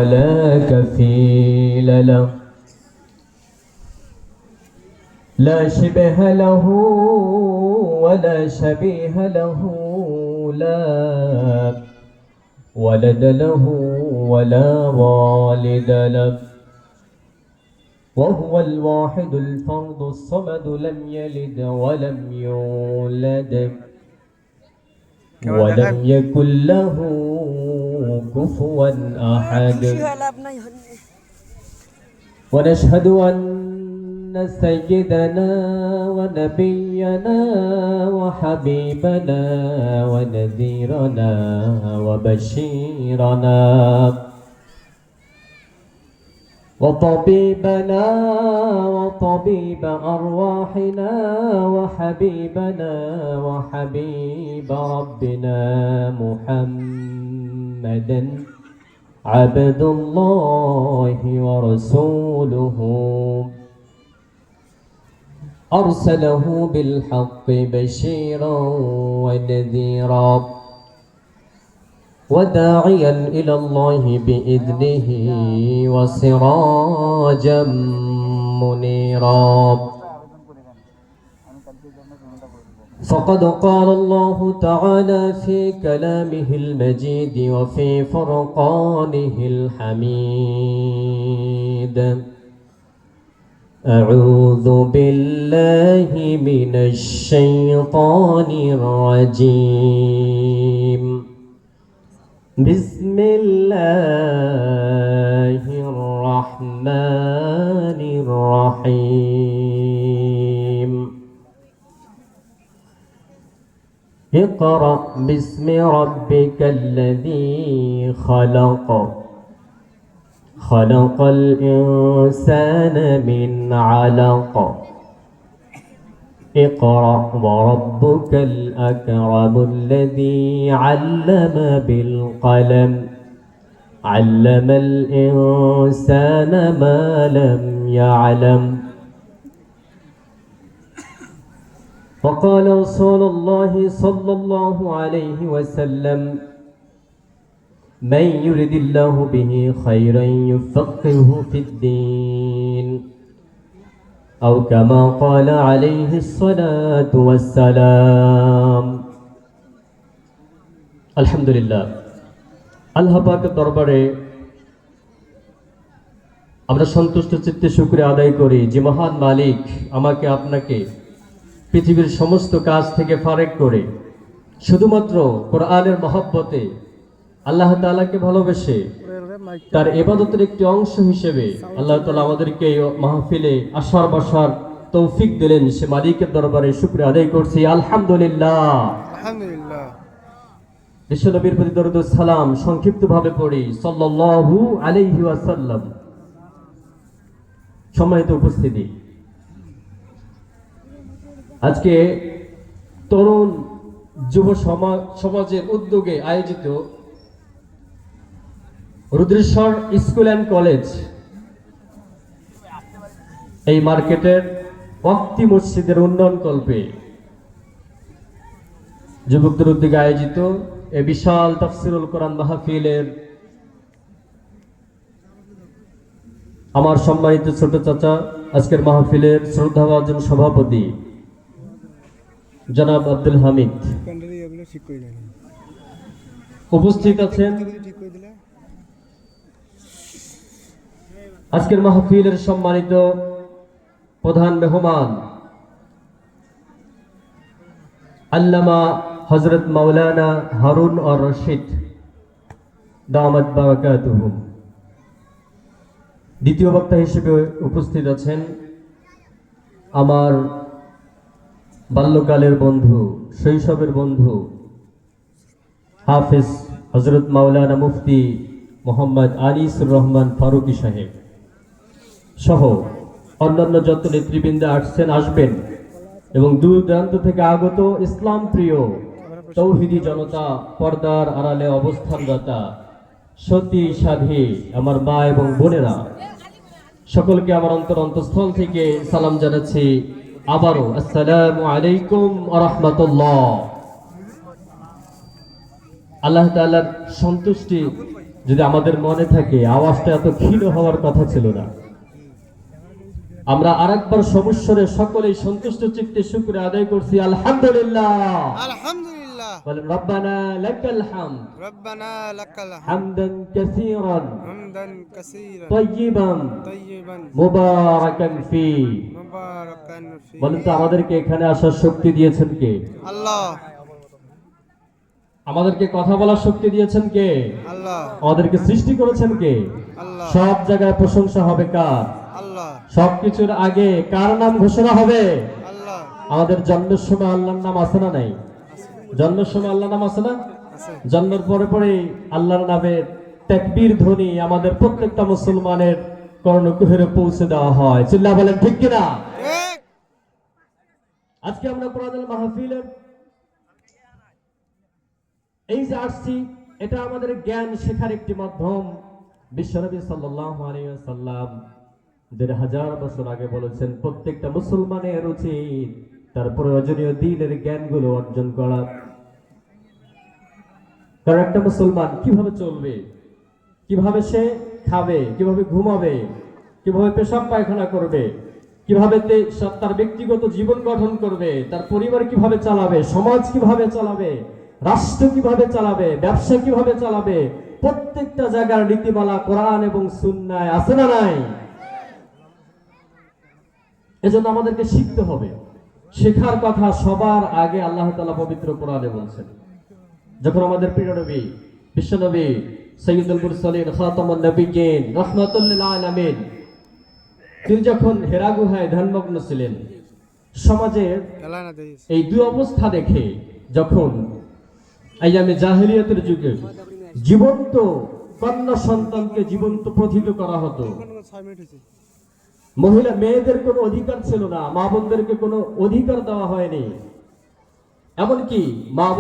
ولا كفيل له لا شبه له ولا شبيه له لا ولد له ولا والد له وهو الواحد الفرد الصمد لم يلد ولم يولد ولم يكن له كفوا أحد ونشهد أن سيدنا ونبينا وحبيبنا ونذيرنا وبشيرنا وطبيبنا وطبيب أرواحنا وحبيبنا وحبيب ربنا محمدا عبد الله ورسوله أرسله بالحق بشيرا ونذيرا وداعيا إلى الله بإذنه وسراجا منيرا فقد قال الله تعالى في كلامه المجيد وفي فرقانه الحميد أعوذ بالله من الشيطان الرجيم بسم الله الرحمن الرحيم اقرأ باسم ربك الذي خلق خلق الإنسان من علق اقرأ وربك الأكرم الذي علم بالقلم علم الإنسان ما لم يعلم وقال رسول الله صلى الله عليه وسلم من يرد الله به خيرا يفقهه في الدين أو كما قال عليه الصلاة والسلام الحمد لله আল্লাহ পাকের দরবারে আমরা সন্তুষ্ট চিত্তে শুকরিয়া আদায় করি যে মহান মালিক আমাকে আপনাকে পৃথিবীর সমস্ত কাজ থেকে ফারেক করে শুধুমাত্র কোরআনের মহব্বতে আল্লাহ তাআলাকে ভালোবেসে তার ইবাদতের একটি অংশ হিসেবে আল্লাহ তাআলা আমাদেরকে এই মাহফিলে আসার বসার তৌফিক দিলেন। সে মালিকের দরবারে শুকরিয়া আদায় করছি আলহামদুলিল্লাহ। আলহামদুলিল্লাহ। বিশ্বনবীর প্রতি দরুদ ও সালাম সংক্ষিপ্তভাবে পড়ি সাল্লাল্লাহু আলাইহি ওয়াসাল্লাম। সম্মানিত উপস্থিতি, আজকে তরুণ যুব সমাজের উদ্যোগে আয়োজিত রুদ্রেশ্বর স্কুল অ্যান্ড কলেজ এই মার্কেটের ওয়াক্তি মসজিদের উন্নয়ন কল্পে যুবকদের উদ্যোগে আয়োজিত এই বিশাল তাফসিরুল কোরআন মাহফিলের আমার সম্মানিত ছোট চাচা, আজকের মাহফিলের শ্রদ্ধাভাজন সভাপতি জনাব আব্দুল হামিদ উপস্থিত আছেন। আজকের মাহফিলের সম্মানিত প্রধান মেহমান আল্লামা হযরত মাওলানা হারুন আর রশিদ দামাত বারাকাতুহুম। দ্বিতীয় বক্তা হিসেবে উপস্থিত আছেন আমার বাল্যকালের বন্ধু, শৈশবের বন্ধু হাফেজ হযরত মাওলানা মুফতি মোহাম্মদ আনিসুর রহমান ফারুকী সাহেব সহ অন্যান্য যত নেতৃবৃন্দ আসবেন এবং দূর দূরান্ত থেকে আগত ইসলাম প্রিয় তৌহিদি জনতা, পর্দার আড়ালে অবস্থানরতা সতী সাধী আমার মা এবং বোনেরা, সকলকে আমার অন্তঃস্থল থেকে সালাম জানাচ্ছি আবারও আসসালামু আলাইকুম ওয়া রাহমাতুল্লাহ। আল্লাহ তাআলার সন্তুষ্টি যদি আমাদের মনে থাকে আওয়াজটা এত ক্ষীণ হওয়ার কথা ছিল না। আমরা আরেকবার সমস্যরে সকলেই সন্তুষ্ট চিত্তে শুকরিয়া আদায় করছি আলহামদুলিল্লাহ। আলহামদুলিল্লাহ। বলেন রব্বানা লাকাল হামদ রব্বানা লাকাল হামদ হামদান কাসীরান হামদান কাসীরান তাইয়িবান তাইয়িবান মুবারাকান ফি। মুবারাকান ফি। বলেন তো আমাদেরকে এখানে আসার শক্তি দিয়েছেন কে? আল্লাহ। আমাদেরকে কথা বলার শক্তি দিয়েছেন কে? আল্লাহ। আমাদেরকে সৃষ্টি করেছেন কে? আল্লাহ। সব জায়গায় প্রশংসা হবে কার? আল্লাহ। সবকিছুর আগে কার নাম ঘোষণা হবে? আল্লাহ। আমাদের জন্মের সময় আল্লাহর নাম আছে না নাই? জন্মের সময় আল্লাহর নাম আছে না? আছে। জন্মের পরে পরে আল্লাহর নামের তাকবীর ধ্বনি আমাদের প্রত্যেকটা মুসলমানের কর্ণকুহরে পৌঁছে দেওয়া হয়। চিল্লা বলেন ঠিক কিনা? ঠিক। আজকে আমরা কোরআনুল মাহফিলের এই যে আসছি, এটা আমাদের জ্ঞান শেখার একটি মাধ্যম। বিশ্বনবী সাল্লাল্লাহু আলাইহি ওয়াসাল্লাম ১৫০০ বছর আগে বলেছেন প্রত্যেকটা মুসলমানের উচিত তার প্রয়োজনীয় দ্বীনের জ্ঞানগুলো অর্জন করা। কারণ একটা মুসলমান কিভাবে চলবে, কিভাবে সে খাবে, কিভাবে ঘুমাবে, কিভাবে পেশাব পায়খানা করবে, কিভাবে তার ব্যক্তিগত জীবন গঠন করবে, তার পরিবার কিভাবে চালাবে, সমাজ কিভাবে চালাবে, রাষ্ট্র কিভাবে চালাবে, ব্যবসা কিভাবে চালাবে, প্রত্যেকটা জায়গার নীতিমালা কোরআন এবং সুন্নায় আছে না নাই? এজন্য আমাদেরকে শিখতে হবে। শেখার কথা সবার আগে আল্লাহ তাআলা পবিত্র কোরআনে বলছেন। যখন আমাদের প্রিয় নবী বিশ্বনবী সাইয়্যিদুল মুরসালিন খাতামুন নবিয়্যিন রাহমাতুল লিল আলামিন তিনি যখন হেরা গুহায় ধ্যানমগ্ন ছিলেন, সমাজের এই দুই অবস্থা দেখে যখন আইয়ামে জাহেলিয়াতের যুগে জীবন্ত কন্যা সন্তানকে জীবন্ত প্রথিত করা হতো, মহিলা মেয়েদের কোনো অধিকার ছিল না, মা বোনদেরকে কোনো অধিকার দেওয়া হয়নি, এমনকি মা